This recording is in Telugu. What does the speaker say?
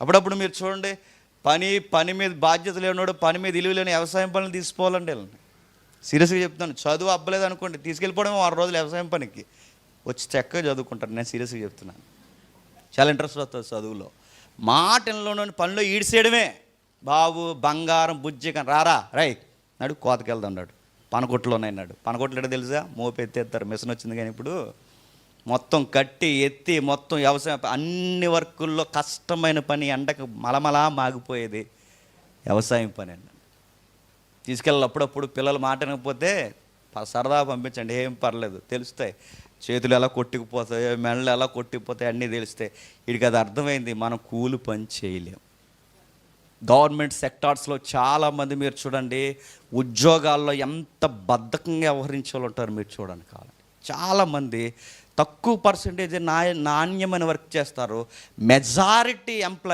అప్పుడప్పుడు మీరు చూడండి, పని మీద బాధ్యత లేనివాడు, పని మీద విలువ లేని వ్యవసాయం పనులు తీసుకోవాలండి వీళ్ళని. సీరియస్గా చెప్తాను. చదువు అబ్బలేదు అనుకోండి, తీసుకెళ్ళిపోవడం 6 రోజులు వ్యవసాయం పనికి వచ్చి చక్కగా చదువుకుంటారు. నేను సీరియస్గా చెప్తున్నాను. చాలా ఇంట్రెస్ట్ వస్తుంది చదువులో. మాటల్లోని పనిలో ఈడ్చేయడమే. బాబు బంగారం బుజ్జికని రారా రై నాడు కోతకెళ్దాం అన్నాడు. పనకొట్లోనే అన్నాడు. పనకొట్లు తెలుసా, మోపు ఎత్తేస్తారు. మిషన్ వచ్చింది కానీ ఇప్పుడు మొత్తం కట్టి ఎత్తి మొత్తం వ్యవసాయం అన్ని వర్కుల్లో కష్టమైన పని, ఎండకు మలమలా మాగిపోయేది వ్యవసాయం పని అండి. తీసుకెళ్ళాలి. అప్పుడప్పుడు పిల్లలు మాట వినకపోతే సరదా పంపించండి, ఏం పర్లేదు, తెలుస్తాయి. చేతులు ఎలా కొట్టుకుపోతాయో, మెడలు ఎలా కొట్టుకుపోతాయి అన్నీ తెలుస్తాయి. వీడికి అది అర్థమైంది, మనం కూలి పని చేయలేం. గవర్నమెంట్ సెక్టార్స్లో చాలామంది మీరు చూడండి, ఉద్యోగాల్లో ఎంత బద్ధకంగా వ్యవహరించే వాళ్ళు ఉంటారు మీరు చూడండి. కావాలండి చాలామంది తక్కువ పర్సంటేజ్ నాణ్యమైన వర్క్ చేస్తారు. Majority employee